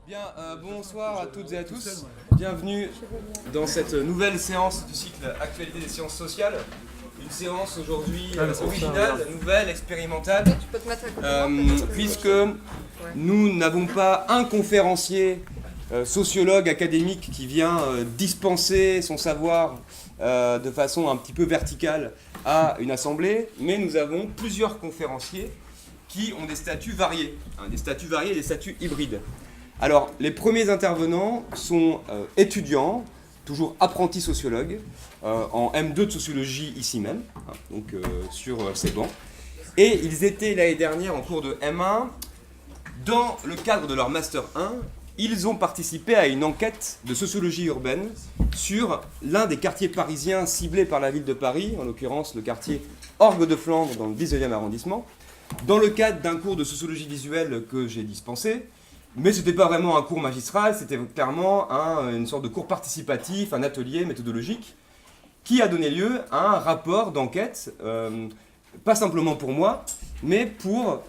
Bien, bonsoir à toutes et à tous. Bienvenue dans cette nouvelle séance du cycle Actualité des sciences sociales. Une séance aujourd'hui originale, nouvelle, expérimentale, puisque nous n'avons pas un conférencier sociologue académique qui vient dispenser son savoir de façon un petit peu verticale à une assemblée, mais nous avons plusieurs conférenciers qui ont des statuts variés, des statuts variés et des statuts hybrides. Alors, les premiers intervenants sont étudiants, toujours apprentis sociologues, en M2 de sociologie ici même, donc sur ces bancs. Et ils étaient l'année dernière en cours de M1. Dans le cadre de leur Master 1, ils ont participé à une enquête de sociologie urbaine sur l'un des quartiers parisiens ciblés par la ville de Paris, en l'occurrence le quartier Orgue de Flandre dans le 19e arrondissement, dans le cadre d'un cours de sociologie visuelle que j'ai dispensé. Mais ce n'était pas vraiment un cours magistral, c'était clairement une sorte de cours participatif, un atelier méthodologique, qui a donné lieu à un rapport d'enquête, pas simplement pour moi, mais pour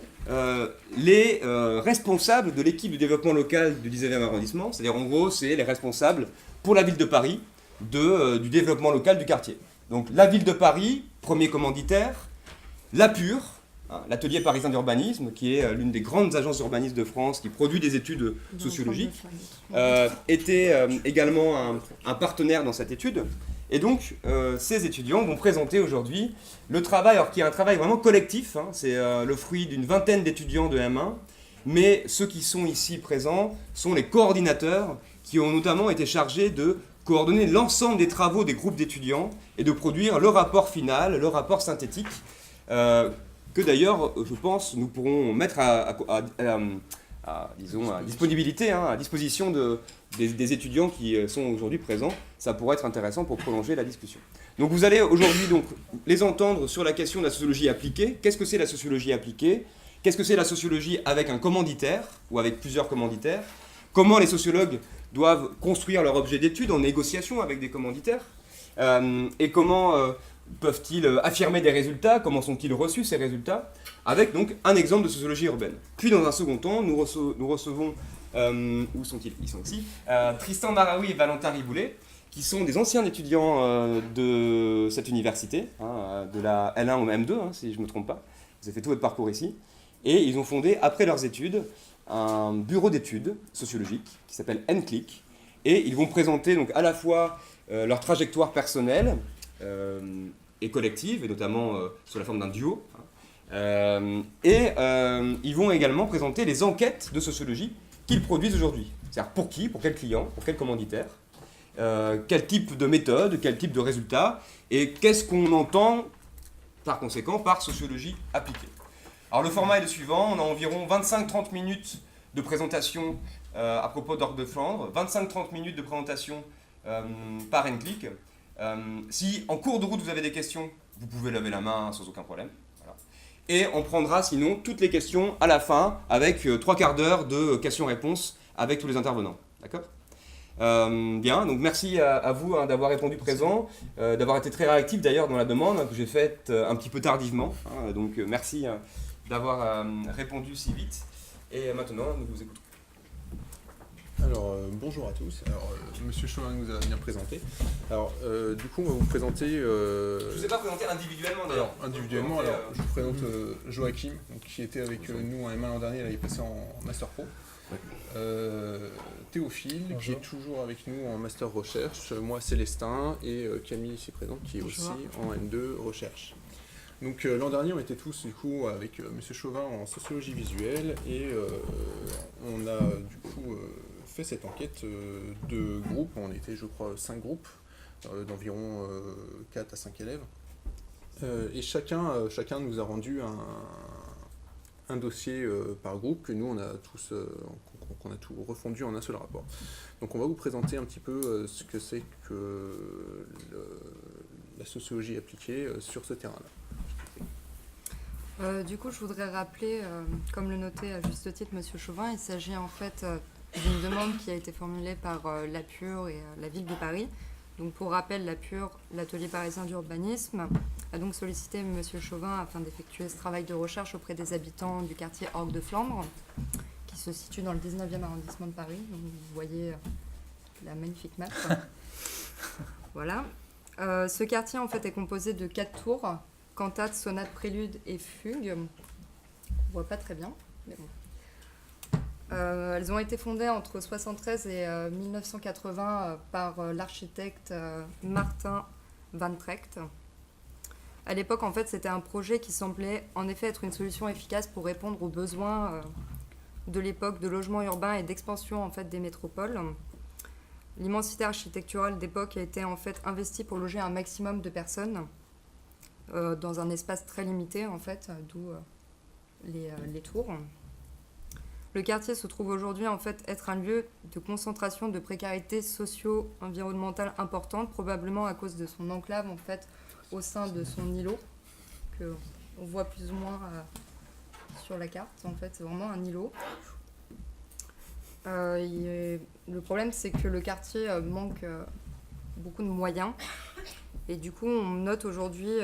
les responsables de l'équipe du développement local du 19e arrondissement, c'est-à-dire en gros, c'est les responsables pour la ville de Paris du développement local du quartier. Donc la ville de Paris, premier commanditaire, la Pure, l'atelier parisien d'urbanisme, qui est l'une des grandes agences urbanistes de France, qui produit des études sociologiques, était également un partenaire dans cette étude. Et donc, ces étudiants vont présenter aujourd'hui le travail, alors qui est un travail vraiment collectif, c'est le fruit d'une vingtaine d'étudiants de M1, mais ceux qui sont ici présents sont les coordinateurs qui ont notamment été chargés de coordonner l'ensemble des travaux des groupes d'étudiants et de produire le rapport final, le rapport synthétique, que d'ailleurs, je pense, nous pourrons mettre à disponibilité, à disposition des étudiants qui sont aujourd'hui présents. Ça pourrait être intéressant pour prolonger la discussion. Donc vous allez aujourd'hui les entendre sur la question de la sociologie appliquée. Qu'est-ce que c'est la sociologie appliquée? Qu'est-ce que c'est la sociologie avec un commanditaire ou avec plusieurs commanditaires? Comment les sociologues doivent construire leur objet d'étude en négociation avec des commanditaires? Et comment peuvent-ils affirmer des résultats? Comment sont-ils reçus ces résultats? Avec donc un exemple de sociologie urbaine. Puis dans un second temps, nous recevons, où sont-ils? Ils sont ici, Tristan Maraoui et Valentin Riboulet, qui sont des anciens étudiants de cette université, de la L1 au M2, si je ne me trompe pas. Vous avez fait tout votre parcours ici. Et ils ont fondé, après leurs études, un bureau d'études sociologiques qui s'appelle NCLIC. Et ils vont présenter donc à la fois leur trajectoire personnelle, et collective, et notamment sous la forme d'un duo. Ils vont également présenter les enquêtes de sociologie qu'ils produisent aujourd'hui. C'est-à-dire pour qui, pour quel client, pour quel commanditaire, quel type de méthode, quel type de résultat, et qu'est-ce qu'on entend par conséquent par sociologie appliquée. Alors le format est le suivant, on a environ 25-30 minutes de présentation à propos d'Orgue de Flandre, 25-30 minutes de présentation par NCLIC. Si en cours de route vous avez des questions, vous pouvez lever la main sans aucun problème. Voilà. Et on prendra sinon toutes les questions à la fin avec 3 quarts d'heure de questions-réponses avec tous les intervenants. D'accord ? Bien, donc merci à vous d'avoir répondu présent, d'avoir été très réactif d'ailleurs dans la demande que j'ai faite un petit peu tardivement. Donc merci d'avoir répondu si vite. Et maintenant, nous vous écoutons. Alors, bonjour à tous. Alors, Monsieur Chauvin nous a bien présenté. Alors, du coup, on va vous présenter... Je ne vous ai pas présenté individuellement d'ailleurs. Alors, individuellement, je vous présente Joachim, donc, qui était avec nous en M1 l'an dernier, il est passé en Master Pro. Théophile, bonjour, qui est toujours avec nous en Master Recherche. Moi, Célestin, et Camille ici présente, qui est bonjour, aussi en M2 Recherche. Donc l'an dernier, on était tous du coup avec Monsieur Chauvin en sociologie visuelle, et on a du coup... fait cette enquête de groupe. On était, je crois, 5 groupes d'environ 4 à 5 élèves. Et chacun nous a rendu un dossier par groupe que nous, on a tous qu'on a tout refondu en un seul rapport. Donc on va vous présenter un petit peu ce que c'est que la sociologie appliquée sur ce terrain-là. Du coup, je voudrais rappeler, comme le notait à juste titre M. Chauvin, il s'agit en fait d'une demande qui a été formulée par la Pure et la Ville de Paris. Donc, pour rappel, la Pure, l'atelier parisien d'urbanisme, a donc sollicité M. Chauvin afin d'effectuer ce travail de recherche auprès des habitants du quartier Orgue de Flandre, qui qui se situe dans le 19e arrondissement de Paris. Donc, vous voyez la magnifique map. Voilà. Ce quartier en fait est composé de 4 tours, cantates, sonates, préludes et fugues. On ne voit pas très bien, mais bon. Elles ont été fondées entre 1973 et 1980 par l'architecte Martin Van Trecht. À l'époque, en fait, c'était un projet qui semblait en effet être une solution efficace pour répondre aux besoins de l'époque de logement urbain et d'expansion en fait des métropoles. L'immensité architecturale d'époque a été en fait investie pour loger un maximum de personnes dans un espace très limité en fait, d'où les tours. Le quartier se trouve aujourd'hui en fait être un lieu de concentration de précarité socio-environnementale importante, probablement à cause de son enclave en fait au sein de son îlot que on voit plus ou moins sur la carte. En fait, c'est vraiment un îlot. Le problème, c'est que le quartier manque beaucoup de moyens. Et du coup, on note aujourd'hui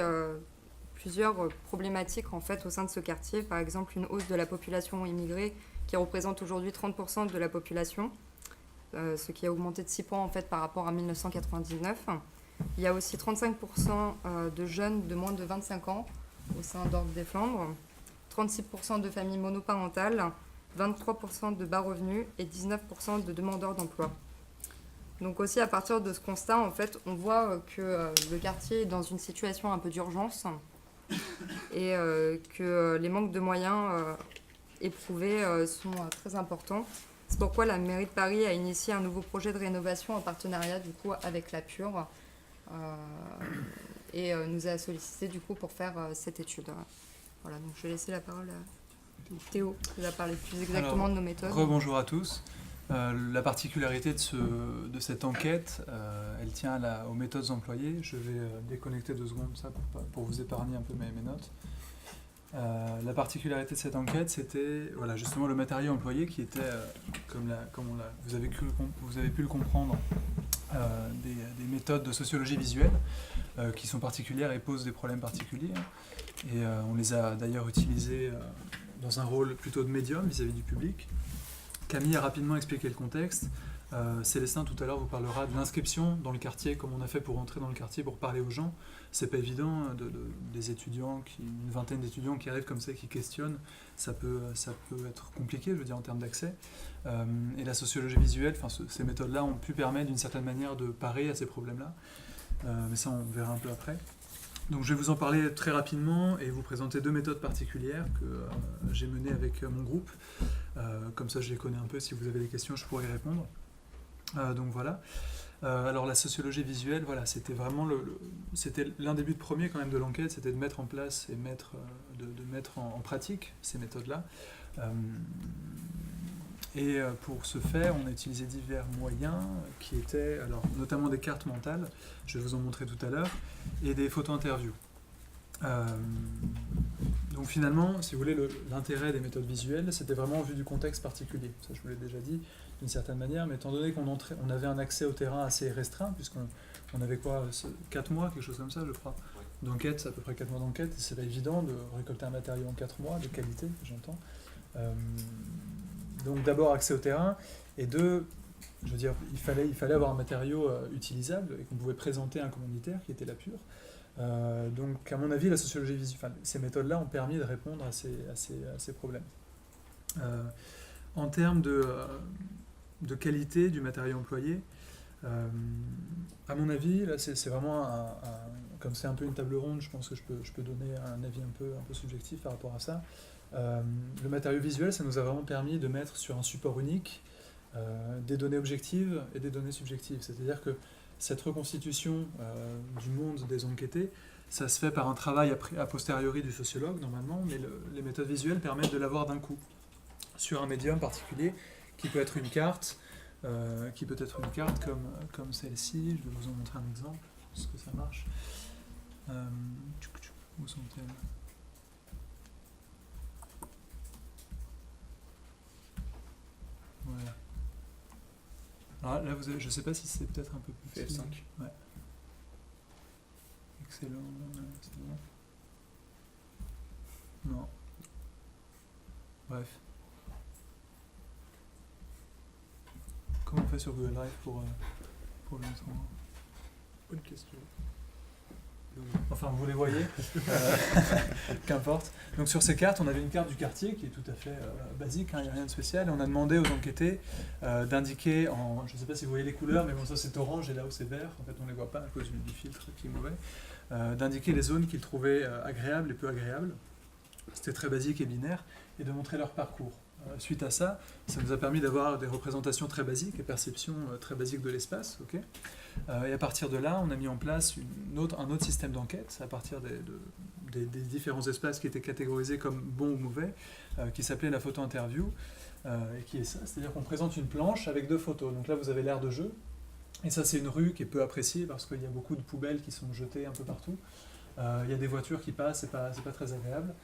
plusieurs problématiques en fait, au sein de ce quartier. Par exemple, une hausse de la population immigrée qui représente aujourd'hui 30% de la population, ce qui a augmenté de 6 points en fait, par rapport à 1999. Il y a aussi 35% de jeunes de moins de 25 ans au sein d'Orgue des Flandres, 36% de familles monoparentales, 23% de bas revenus et 19% de demandeurs d'emploi. Donc aussi à partir de ce constat, en fait, on voit que le quartier est dans une situation un peu d'urgence et que les manques de moyens éprouvés sont très importants. C'est pourquoi la mairie de Paris a initié un nouveau projet de rénovation en partenariat du coup avec la Pure et nous a sollicité du coup pour faire cette étude. Voilà, donc je vais laisser la parole à Théo, qui va parler plus exactement de nos méthodes. Rebonjour à tous. La particularité de cette enquête, elle tient aux méthodes employées. Je vais déconnecter 2 secondes ça pour vous épargner un peu mes notes. La particularité de cette enquête, c'était voilà, justement le matériau employé qui était, vous avez pu le comprendre, des méthodes de sociologie visuelle qui sont particulières et posent des problèmes particuliers. Et on les a d'ailleurs utilisées dans un rôle plutôt de médium vis-à-vis du public. Camille a rapidement expliqué le contexte. Célestin tout à l'heure vous parlera de l'inscription dans le quartier, comme on a fait pour entrer dans le quartier, pour parler aux gens. C'est pas évident, des étudiants, une vingtaine d'étudiants qui arrivent comme ça, qui questionnent, ça peut être compliqué, je veux dire, en termes d'accès. Et la sociologie visuelle, ces méthodes-là ont pu permettre d'une certaine manière de parer à ces problèmes-là. Mais ça, on verra un peu après. Donc je vais vous en parler très rapidement et vous présenter 2 méthodes particulières que j'ai menées avec mon groupe. Comme ça, je les connais un peu. Si vous avez des questions, je pourrai y répondre. Donc voilà. Alors la sociologie visuelle, voilà, c'était vraiment c'était l'un des buts premiers quand même de l'enquête, c'était de mettre en place et de mettre en pratique ces méthodes-là. Et pour ce faire, on a utilisé divers moyens qui étaient, alors, notamment des cartes mentales, je vais vous en montrer tout à l'heure, et des photo-interviews. Donc finalement, si vous voulez, l'intérêt des méthodes visuelles, c'était vraiment en vue du contexte particulier. Ça, je vous l'ai déjà dit d'une certaine manière, mais étant donné on avait un accès au terrain assez restreint, puisqu'on avait 4 mois, quelque chose comme ça, je crois, d'enquête, à peu près 4 mois d'enquête, et c'est pas évident de récolter un matériau en 4 mois, de qualité, j'entends. Donc d'abord accès au terrain, et 2, je veux dire, il fallait avoir un matériau utilisable et qu'on pouvait présenter à un commanditaire qui était la Pure. Donc à mon avis, la sociologie visuelle, ces méthodes-là ont permis de répondre à ces problèmes. En termes de qualité du matériau employé, à mon avis, là c'est vraiment comme c'est un peu une table ronde, je pense que je peux donner un avis un peu subjectif par rapport à ça. Le matériau visuel, ça nous a vraiment permis de mettre sur un support unique des données objectives et des données subjectives. C'est-à-dire que cette reconstitution du monde des enquêtés, ça se fait par un travail a posteriori du sociologue normalement, mais les méthodes visuelles permettent de l'avoir d'un coup sur un médium particulier qui peut être une carte, comme celle-ci. Je vais vous en montrer un exemple, est-ce que ça marche. Où sont-elles ? Voilà. Alors là, je ne sais pas si c'est peut-être un peu plus F5. Ouais. Excellent. C'est bon. Non. Bref. Comment on fait sur Google Drive pour le mettre en... Bonne question. Enfin, vous les voyez, qu'importe. Donc sur ces cartes, on avait une carte du quartier qui est tout à fait basique, il n'y a rien de spécial. Et on a demandé aux enquêtés d'indiquer, je ne sais pas si vous voyez les couleurs, mais bon, ça c'est orange et là où c'est vert, en fait on ne les voit pas à cause du filtre qui est mauvais, d'indiquer les zones qu'ils trouvaient agréables et peu agréables. C'était très basique et binaire, et de montrer leur parcours. Suite à ça, ça nous a permis d'avoir des représentations très basiques et perceptions très basiques de l'espace. Okay, et à partir de là, on a mis en place un autre système d'enquête à partir des différents espaces qui étaient catégorisés comme bons ou mauvais, qui s'appelait la photo-interview, et qui est ça, c'est-à-dire qu'on présente une planche avec 2 photos. Donc là, vous avez l'aire de jeu, et ça, c'est une rue qui est peu appréciée parce qu'il y a beaucoup de poubelles qui sont jetées un peu partout. Il y a des voitures qui passent, c'est pas très agréable.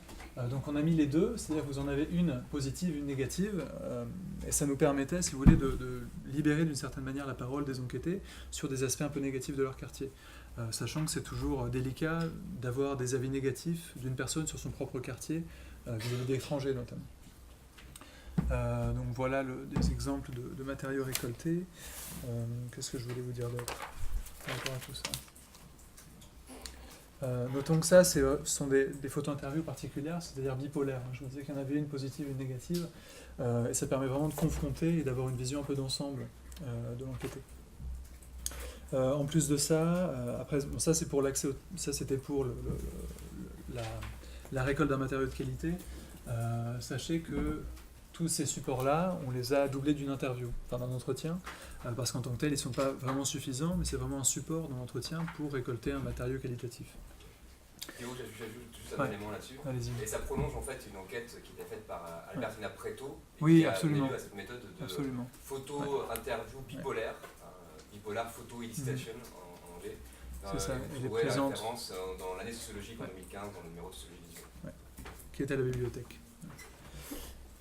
Donc on a mis les deux, c'est-à-dire que vous en avez une positive, une négative, et ça nous permettait, si vous voulez, de libérer d'une certaine manière la parole des enquêtés sur des aspects un peu négatifs de leur quartier. Sachant que c'est toujours délicat d'avoir des avis négatifs d'une personne sur son propre quartier, vis-à-vis d'étrangers notamment. Donc voilà des exemples de matériaux récoltés. Qu'est-ce que je voulais vous dire d'autre par rapport à tout ça ? Notons que ça, ce sont des photo-interviews particulières, c'est-à-dire bipolaires. Je vous disais qu'il y en avait une positive et une négative, et ça permet vraiment de confronter et d'avoir une vision un peu d'ensemble de l'enquêté. En plus de ça, après, bon, ça c'est pour l'accès, ça c'était pour la récolte d'un matériau de qualité. Sachez que tous ces supports-là, on les a doublés d'une interview, enfin d'un entretien, parce qu'en tant que tel, ils ne sont pas vraiment suffisants, mais c'est vraiment un support dans l'entretien pour récolter un matériau qualitatif. Théo, j'ajoute juste un élément là-dessus. Allez-y. Et ça prolonge en fait une enquête qui était faite par Albertina Preto, oui, qui a absolument. donné lieu à cette méthode de Absolument. photo-interview bipolaire, bipolaire photo-elicitation en anglais. C'est ça, vous elle est trouverez la présente référence dans l'année sociologique en 2015, dans le numéro de sociologie visuelle. qui est à la bibliothèque.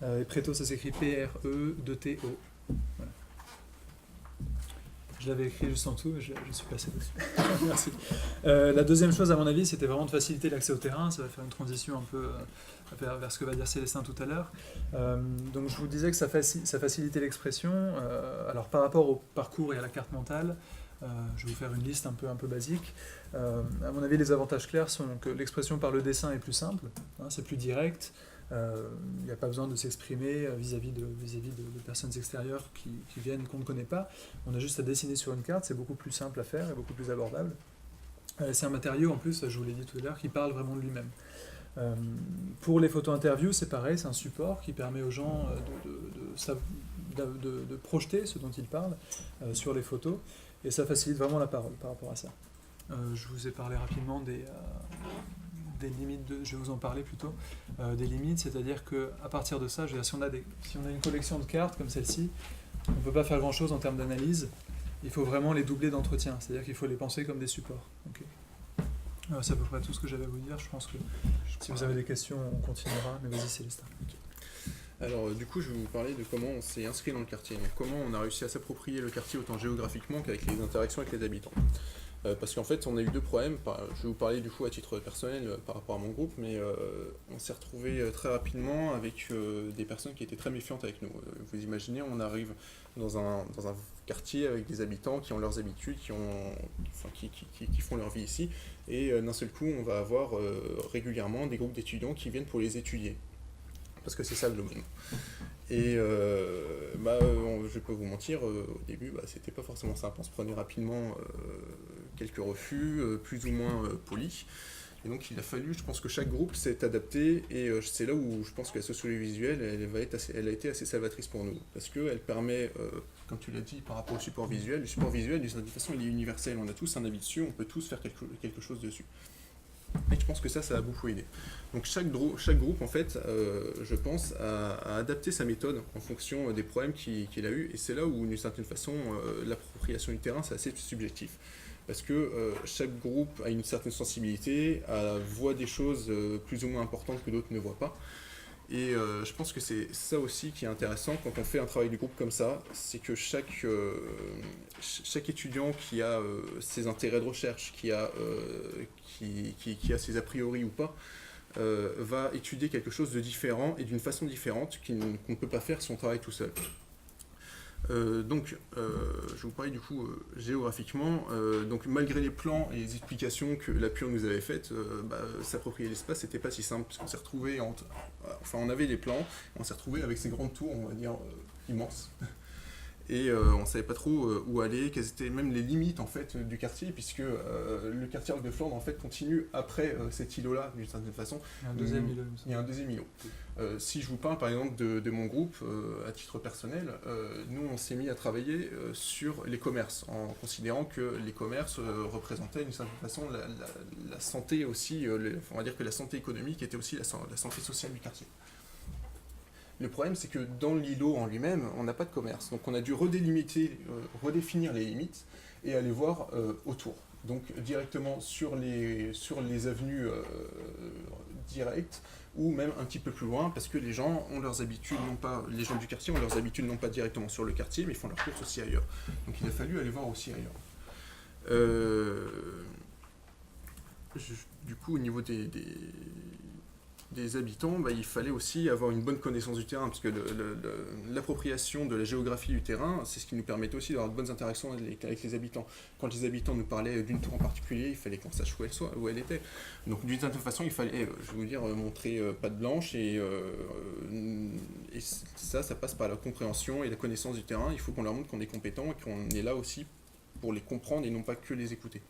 Et Preto, ça s'écrit P-R-E-2-T-O. Voilà. Je l'avais écrit juste en dessous, je suis passé dessus. Merci. La deuxième chose, à mon avis, c'était vraiment de faciliter l'accès au terrain. Ça va faire une transition un peu vers ce que va dire Célestin tout à l'heure. Donc je vous disais que ça facilitait l'expression. Alors par rapport au parcours et à la carte mentale, je vais vous faire une liste un peu basique. À mon avis, les avantages clairs sont que l'expression par le dessin est plus simple, hein, c'est plus direct. Il n'y a pas besoin de s'exprimer vis-à-vis de personnes extérieures qui viennent et qu'on ne connaît pas. On a juste à dessiner sur une carte, c'est beaucoup plus simple à faire et beaucoup plus abordable. C'est un matériau, en plus, je vous l'ai dit tout à l'heure, qui parle vraiment de lui-même. Pour les photos-interviews, c'est pareil, c'est un support qui permet aux gens de projeter ce dont ils parlent sur les photos, et ça facilite vraiment la parole par rapport à ça. Je vous ai parlé rapidement des limites, je vais vous en parler plutôt, des limites, c'est-à-dire qu'à partir de ça, je veux dire, si on a une collection de cartes comme celle-ci, on ne peut pas faire grand-chose en termes d'analyse, il faut vraiment les doubler d'entretien, c'est-à-dire qu'il faut les penser comme des supports. Okay. C'est à peu près tout ce que j'avais à vous dire, je pense que si vous avez des questions, on continuera, mais vas-y Célestin. Okay. Alors du coup, je vais vous parler de comment on s'est inscrit dans le quartier, donc comment on a réussi à s'approprier le quartier autant géographiquement qu'avec les interactions avec les habitants. Parce qu'en fait, on a eu 2 problèmes. Je vais vous parler du coup à titre personnel par rapport à mon groupe, mais on s'est retrouvé très rapidement avec des personnes qui étaient très méfiantes avec nous. Vous imaginez, on arrive dans un quartier avec des habitants qui ont leurs habitudes, qui font leur vie ici, et d'un seul coup, on va avoir régulièrement des groupes d'étudiants qui viennent pour les étudier. Parce que c'est ça le domaine. Et je vais pas vous mentir, au début, c'était pas forcément simple. On se prenait rapidement quelques refus, plus ou moins polis. Et donc il a fallu, je pense que chaque groupe s'est adapté, et c'est là où je pense que la sociologie visuelle, elle a été assez salvatrice pour nous. Parce qu'elle permet, comme tu l'as dit, par rapport au support visuel, le support visuel, d'une certaine façon, il est universel. On a tous un avis dessus, on peut tous faire quelque chose dessus. Et je pense que ça a beaucoup aidé. Donc chaque groupe, en fait, je pense, a adapté sa méthode en fonction des problèmes qu'il a eu. Et c'est là où, d'une certaine façon, l'appropriation du terrain, c'est assez subjectif. Parce que chaque groupe a une certaine sensibilité, voit des choses plus ou moins importantes que d'autres ne voient pas. Et je pense que c'est ça aussi qui est intéressant quand on fait un travail de groupe comme ça, c'est que chaque étudiant qui a ses intérêts de recherche, qui a ses a priori ou pas, va étudier quelque chose de différent et d'une façon différente qu'on ne peut pas faire si on travaille tout seul. Je vous parlais du coup géographiquement. Donc malgré les plans et les explications que la Pure nous avait faites, s'approprier l'espace c'était pas si simple parce qu'on s'est retrouvé on avait les plans, on s'est retrouvé avec ces grandes tours, on va dire immenses. Et on ne savait pas trop où aller, quelles étaient même les limites en fait du quartier, puisque le quartier Arc de Flandre en fait continue après cet îlot-là d'une certaine façon. Il y a un deuxième îlot. Il y a un deuxième îlot. Si je vous parle par exemple de mon groupe, à titre personnel, nous on s'est mis à travailler sur les commerces, en considérant que les commerces représentaient d'une certaine façon la santé aussi, on va dire que la santé économique était aussi la santé sociale du quartier. Le problème, c'est que dans l'îlot en lui-même, on n'a pas de commerce. Donc on a dû redéfinir les limites et aller voir autour. Donc directement sur les avenues directes ou même un petit peu plus loin, parce que les gens ont leurs habitudes, les gens du quartier ont leurs habitudes non pas directement sur le quartier, mais ils font leurs courses aussi ailleurs. Donc il a fallu aller voir aussi ailleurs. Du coup, au niveau des habitants, il fallait aussi avoir une bonne connaissance du terrain, parce que l'appropriation de la géographie du terrain, c'est ce qui nous permettait aussi d'avoir de bonnes interactions avec les habitants. Quand les habitants nous parlaient d'une tour en particulier, il fallait qu'on sache où elle était. Donc d'une certaine façon, il fallait, je vais vous dire, montrer patte blanche, et ça passe par la compréhension et la connaissance du terrain. Il faut qu'on leur montre qu'on est compétent et qu'on est là aussi pour les comprendre et non pas que les écouter.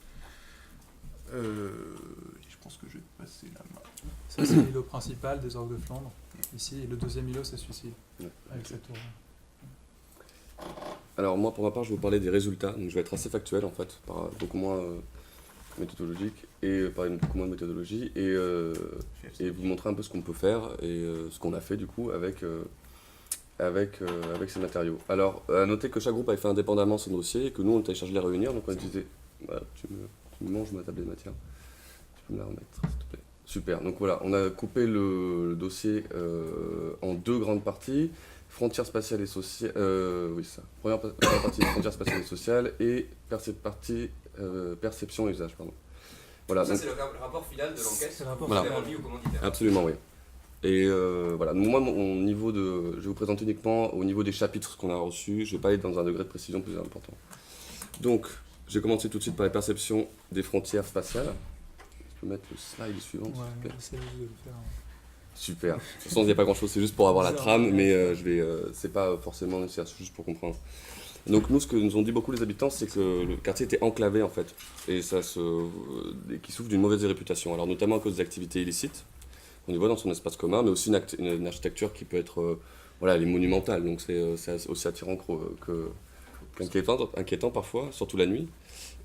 Je pense que je vais passer la main. Ça, c'est l'îlot principal des Orgues de Flandre. Ici, et le deuxième îlot, c'est celui-ci, avec cette tour. Alors moi, pour ma part, je vais vous parler des résultats. Donc, je vais être assez factuel, en fait, beaucoup moins méthodologique, et parler beaucoup moins de méthodologie, et vous montrer un peu ce qu'on peut faire, et ce qu'on a fait, du coup, avec ces matériaux. Alors, à noter que chaque groupe avait fait indépendamment son dossier, et que nous, on était chargé de les réunir, donc on utilisait... Voilà, tu me manges ma table des matières. Tu peux me la remettre, s'il te plaît. Super, donc voilà, on a coupé le dossier en deux grandes parties. Frontières spatiales et sociales, Première partie, frontières spatiales et sociales, et perception et usage, pardon. Voilà, ça, donc, c'est le rapport final de l'enquête. C'est le rapport voilà. final. Au commanditaire. Absolument, oui. Et voilà, donc moi, je vais vous présenter uniquement au niveau des chapitres qu'on a reçus. Je vais pas aller dans un degré de précision plus important. Donc, j'ai commencé tout de suite par les perceptions des frontières spatiales. Je peux mettre le slide suivant, s'il vous plaît. Essayez de le faire. Super. De toute façon, il n'y a pas grand-chose, c'est juste pour avoir la trame, mais c'est pas forcément nécessaire, c'est juste pour comprendre. Donc nous, ce que nous ont dit beaucoup les habitants, c'est que le quartier était enclavé en fait, et qui souffre d'une mauvaise réputation. Alors notamment à cause des activités illicites, on y voit dans son espace commun, mais aussi une architecture qui peut être, elle est monumentale, donc c'est aussi attirant qu'inquiétant parfois, surtout la nuit.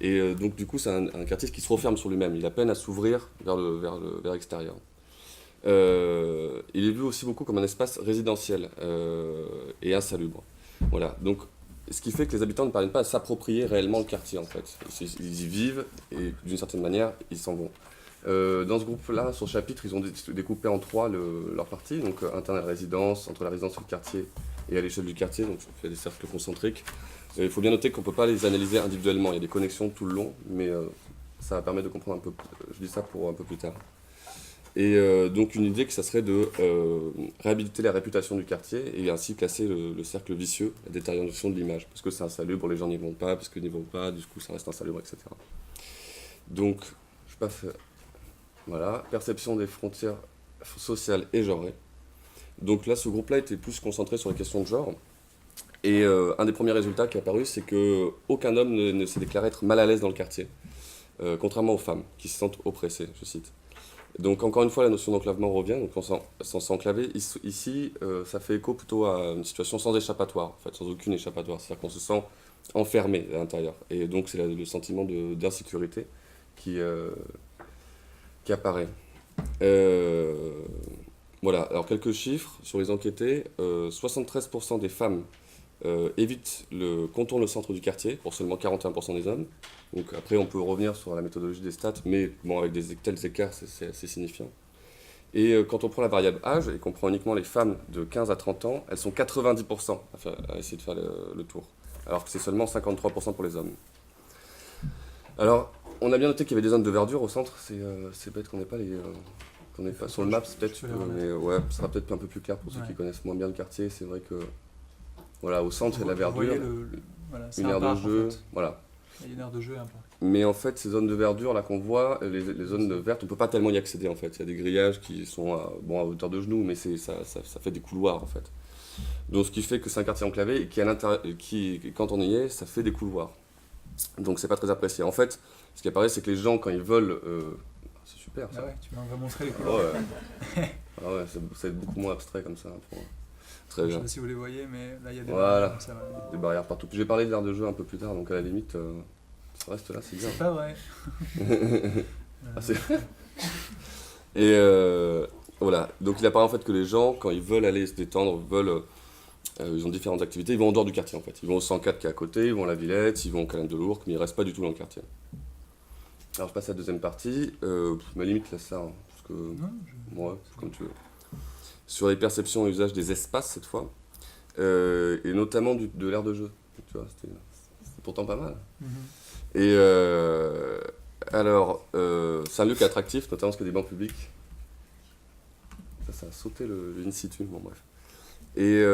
Et donc du coup, c'est un quartier qui se referme sur lui-même, il a peine à s'ouvrir vers l'extérieur. Il est vu aussi beaucoup comme un espace résidentiel et insalubre. Voilà, donc ce qui fait que les habitants ne parviennent pas à s'approprier réellement le quartier en fait. Ils y vivent et d'une certaine manière, ils s'en vont. Dans ce groupe-là, sur le chapitre, ils ont découpé en trois leur partie, donc interne à la résidence, entre la résidence et le quartier et à l'échelle du quartier, donc il y a des cercles concentriques. Il faut bien noter qu'on ne peut pas les analyser individuellement, il y a des connexions tout le long, mais ça va permettre de comprendre un peu, je dis ça pour un peu plus tard. Et donc une idée que ça serait de réhabiliter la réputation du quartier et ainsi casser le cercle vicieux, la détérioration de l'image, parce que c'est insalubre, les gens n'y vont pas, parce qu'ils n'y vont pas, du coup ça reste insalubre, etc. Donc, je passe... Voilà, perception des frontières sociales et genrées. Donc là, ce groupe-là était plus concentré sur les questions de genre. Et un des premiers résultats qui est apparu, c'est qu'aucun homme ne s'est déclaré être mal à l'aise dans le quartier, contrairement aux femmes, qui se sentent oppressées, je cite. Donc encore une fois, la notion d'enclavement revient, donc sans s'enclaver. Ici, ça fait écho plutôt à une situation sans échappatoire, en fait, sans aucune échappatoire. C'est-à-dire qu'on se sent enfermé à l'intérieur. Et donc c'est le sentiment d'insécurité qui apparaît. Voilà, alors quelques chiffres sur les enquêtés. 73% des femmes contournent le centre du quartier, pour seulement 41% des hommes. Donc après, on peut revenir sur la méthodologie des stats, mais bon, avec tels écarts, c'est assez signifiant. Et quand on prend la variable âge, et qu'on prend uniquement les femmes de 15 à 30 ans, elles sont 90% à essayer de faire le tour, alors que c'est seulement 53% pour les hommes. Alors, on a bien noté qu'il y avait des zones de verdure au centre, c'est bête qu'on n'ait pas qu'on n'ait pas sur le map, peut-être, mais ouais, ça sera peut-être un peu plus clair pour ceux qui connaissent moins bien le quartier. C'est vrai que Voilà, au centre, il y a de la Vous voyez verdure, voilà, c'est une un aire de parc, en jeu, fait. voilà. Il y a une aire de jeu et un parc. Mais en fait, ces zones de verdure là qu'on voit, les zones vertes, on peut pas tellement y accéder en fait. Il y a des grillages qui sont à hauteur de genoux, mais ça fait des couloirs en fait. Donc ce qui fait que c'est un quartier enclavé et quand on y est, ça fait des couloirs. Donc c'est pas très apprécié. En fait, ce qui apparaît, c'est que les gens, quand ils veulent... c'est super ça. Ah ouais, tu vas montrer les Ah couloirs. ouais, ah ouais, ça va être beaucoup moins abstrait comme ça. Très Je bien. sais pas si vous les voyez, mais là il y a des Voilà. barrières comme ça. Ouais. Des barrières partout. Puis je vais parler de l'aire de jeu un peu plus tard, donc à la limite, ça reste là, c'est bien. C'est pas vrai. Ah, c'est... Et voilà, donc il apparaît en fait que les gens, quand ils veulent aller se détendre, ils ont différentes activités, ils vont en dehors du quartier en fait. Ils vont au 104 qui est à côté, ils vont à la Villette, ils vont au Calme de l'Ourcq, mais ils restent pas du tout dans le quartier. Alors je passe à la deuxième partie, ma limite laisse ça, hein, parce que... Non, Ouais, comme tu veux. Sur les perceptions et usages des espaces cette fois, et notamment de l'aire de jeu. Tu vois, c'était pourtant pas mal. Et alors, c'est un lieu qui est attractif, notamment parce qu'il y a des bancs publics. Ça a sauté le in situ, bon bref. Et,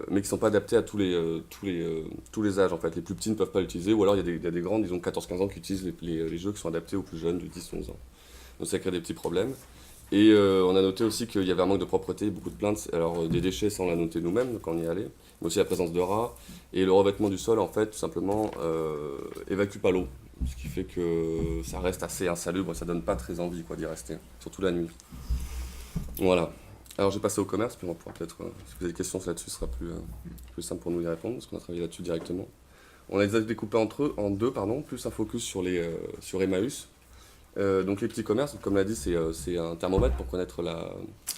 mais qui ne sont pas adaptés à tous les âges en fait. Les plus petits ne peuvent pas l'utiliser, ou alors il y a des grands, disons 14-15 ans, qui utilisent les jeux qui sont adaptés aux plus jeunes de 10-11 ans. Donc ça crée des petits problèmes. Et on a noté aussi qu'il y avait un manque de propreté, beaucoup de plaintes. Alors des déchets, ça on l'a noté nous-mêmes quand on y est allé, mais aussi la présence de rats. Et le revêtement du sol, en fait, tout simplement, évacue pas l'eau. Ce qui fait que ça reste assez insalubre, ça donne pas très envie d'y rester, surtout la nuit. Voilà. Alors je vais passer au commerce, puis on pourra peut-être, si vous avez des questions là-dessus, ce sera plus simple pour nous d'y répondre, parce qu'on a travaillé là-dessus directement. On a les découpés en deux, plus un focus sur Emmaüs. Donc les petits commerces, comme l'a dit, c'est un thermomètre pour connaître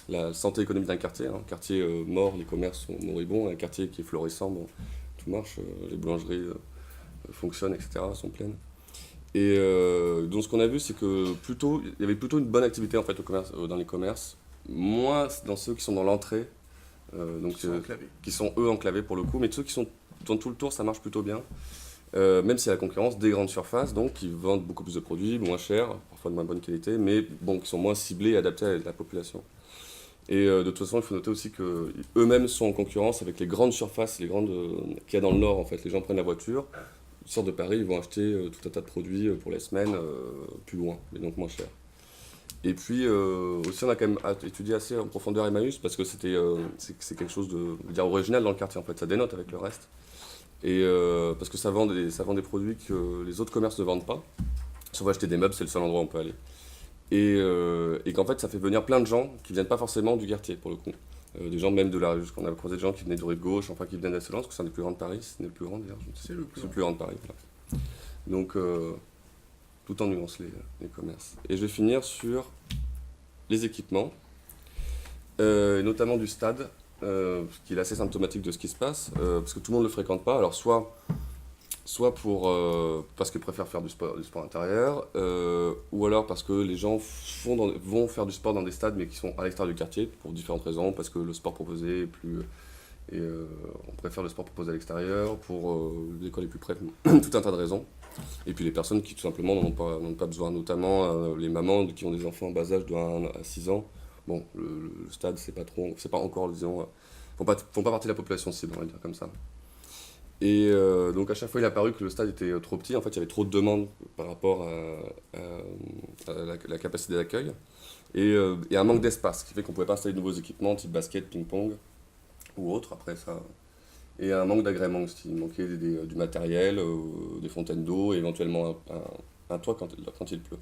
la santé économique d'un quartier. Un quartier mort, les commerces sont moribonds, un quartier qui est florissant, bon, tout marche, les boulangeries fonctionnent, etc., sont pleines. Et donc ce qu'on a vu, c'est que il y avait plutôt une bonne activité en fait dans les commerces, moins dans ceux qui sont dans l'entrée, qui sont eux enclavés pour le coup, mais ceux qui sont dans tout le tour, ça marche plutôt bien. Même s'il y a la concurrence des grandes surfaces, donc qui vendent beaucoup plus de produits, moins chers, parfois de moins bonne qualité, mais bon, qui sont moins ciblés et adaptés à la population. Et de toute façon, il faut noter aussi qu'eux-mêmes sont en concurrence avec les grandes surfaces, qu'il y a dans le Nord en fait. Les gens prennent la voiture, ils sortent de Paris, ils vont acheter tout un tas de produits pour les semaines plus loin, mais donc moins cher. Et puis aussi, on a quand même étudié assez en profondeur Emmaüs parce que c'est quelque chose de original dans le quartier en fait, ça dénote avec le reste. Et parce que ça vend des produits que les autres commerces ne vendent pas. Si on veut acheter des meubles, c'est le seul endroit où on peut aller. Et qu'en fait, ça fait venir plein de gens qui ne viennent pas forcément du quartier, pour le coup. Des gens même de la rue, qu'on a croisé des gens qui venaient de rue de gauche, enfin qui venaient d'Asselance, parce que c'est un des plus grands de Paris, c'est le plus grand d'ailleurs. C'est le plus grand de Paris, voilà. Donc, tout en nuance les commerces. Et je vais finir sur les équipements, et notamment du stade. Qui est assez symptomatique de ce qui se passe, parce que tout le monde ne le fréquente pas, alors soit parce qu'ils préfèrent faire du sport intérieur, ou alors parce que les gens vont faire du sport dans des stades mais qui sont à l'extérieur du quartier, pour différentes raisons, parce que le sport proposé est plus... Et on préfère le sport proposé à l'extérieur, pour l'école est plus près, tout un tas de raisons. Et puis les personnes qui tout simplement n'en ont pas besoin, notamment les mamans qui ont des enfants en bas âge de 1 à 6 ans. Bon, le stade, c'est pas encore, disons, font pas partie de la population cible, on va dire comme ça. Et donc à chaque fois, il est apparu que le stade était trop petit. En fait, il y avait trop de demandes par rapport à la capacité d'accueil. Et un manque d'espace, ce qui fait qu'on ne pouvait pas installer de nouveaux équipements, type basket, ping-pong ou autre, après ça. Et un manque d'agrément aussi. Il manquait du matériel, des fontaines d'eau et éventuellement un toit quand il pleut.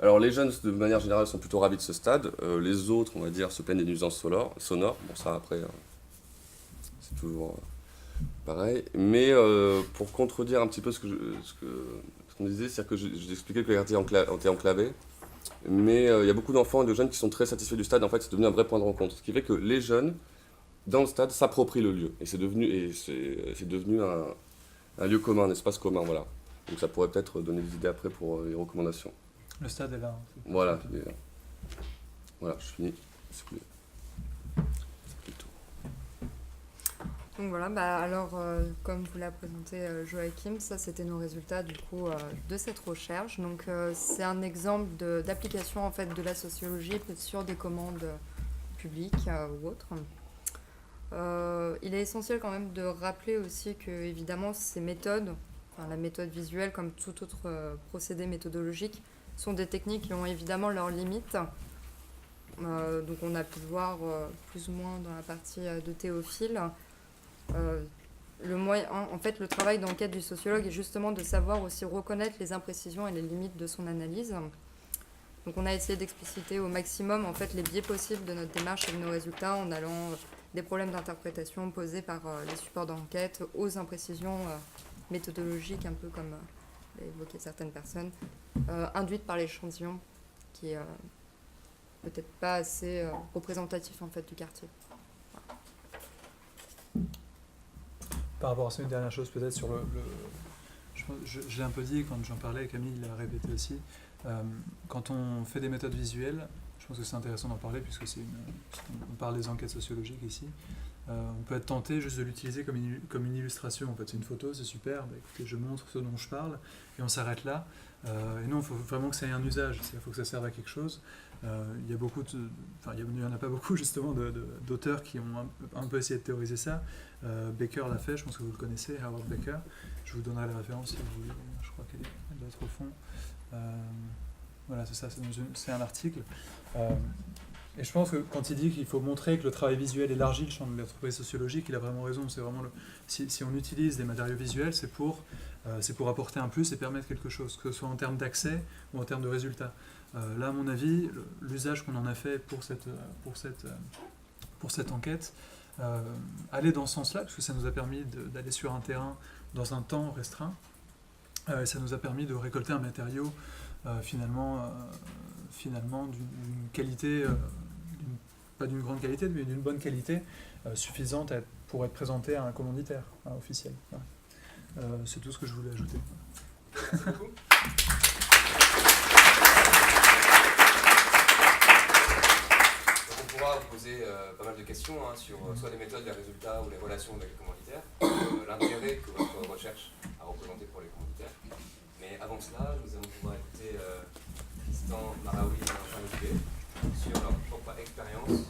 Alors les jeunes, de manière générale, sont plutôt ravis de ce stade. Les autres, on va dire, se plaignent des nuisances sonores. Bon, ça, après, c'est toujours pareil. Mais pour contredire un petit peu ce qu'on disait, c'est-à-dire que j'expliquais que le quartier était enclavé. Mais il y a beaucoup d'enfants et de jeunes qui sont très satisfaits du stade. En fait, c'est devenu un vrai point de rencontre. Ce qui fait que les jeunes, dans le stade, s'approprient le lieu. Et c'est devenu un lieu commun, un espace commun, voilà. Donc ça pourrait peut-être donner des idées après pour les recommandations. Le stade est là. Voilà, voilà, je finis. C'est plus... Donc voilà, alors comme vous l'a présenté Joachim, ça c'était nos résultats du coup de cette recherche. Donc c'est un exemple d'application en fait de la sociologie sur des commandes publiques ou autres. Il est essentiel quand même de rappeler aussi que, évidemment, ces méthodes, enfin, la méthode visuelle comme tout autre procédé méthodologique, sont des techniques qui ont évidemment leurs limites. Donc on a pu le voir plus ou moins dans la partie de Théophile. En fait, le travail d'enquête du sociologue est justement de savoir aussi reconnaître les imprécisions et les limites de son analyse. Donc on a essayé d'expliciter au maximum en fait, les biais possibles de notre démarche et de nos résultats en allant des problèmes d'interprétation posés par les supports d'enquête aux imprécisions méthodologiques, un peu comme l'a évoqué certaines personnes, induites par l'échantillon qui est peut-être pas assez représentatif en fait, du quartier. Par rapport à ça, une dernière chose peut-être sur je l'ai un peu dit quand j'en parlais, Camille l'a répété aussi, quand on fait des méthodes visuelles, je pense que c'est intéressant d'en parler puisque on parle des enquêtes sociologiques ici, on peut être tenté juste de l'utiliser comme une illustration. En fait, c'est une photo, c'est super, bah, écoutez, je montre ce dont je parle et on s'arrête là. Et non, il faut vraiment que ça ait un usage, il faut que ça serve à quelque chose. Il y en a pas beaucoup justement d'auteurs qui ont un peu essayé de théoriser ça. Baker l'a fait, je pense que vous le connaissez, Howard Baker. Je vous donnerai la référence si vous voulez, je crois qu'elle doit être au fond. Voilà, c'est ça, c'est un article. Et je pense que quand il dit qu'il faut montrer que le travail visuel élargit le champ de l'anthropologie sociologique, il a vraiment raison. C'est vraiment si on utilise des matériaux visuels, c'est pour apporter un plus et permettre quelque chose, que ce soit en termes d'accès ou en termes de résultats. Là, à mon avis, l'usage qu'on en a fait pour cette enquête allait dans ce sens-là, parce que ça nous a permis d'aller sur un terrain dans un temps restreint. Ça nous a permis de récolter un matériau finalement d'une qualité, pas d'une grande qualité, mais d'une bonne qualité, suffisante pour être présenté à un commanditaire officiel. Voilà. C'est tout ce que je voulais ajouter. Merci beaucoup. On pourra vous poser pas mal de questions sur soit les méthodes, les résultats ou les relations avec les commanditaires, l'intérêt que votre recherche a représenté pour les commanditaires. Mais avant cela, nous allons pouvoir écouter Tristan Maraoui et Jean-Luc sur leur propre expérience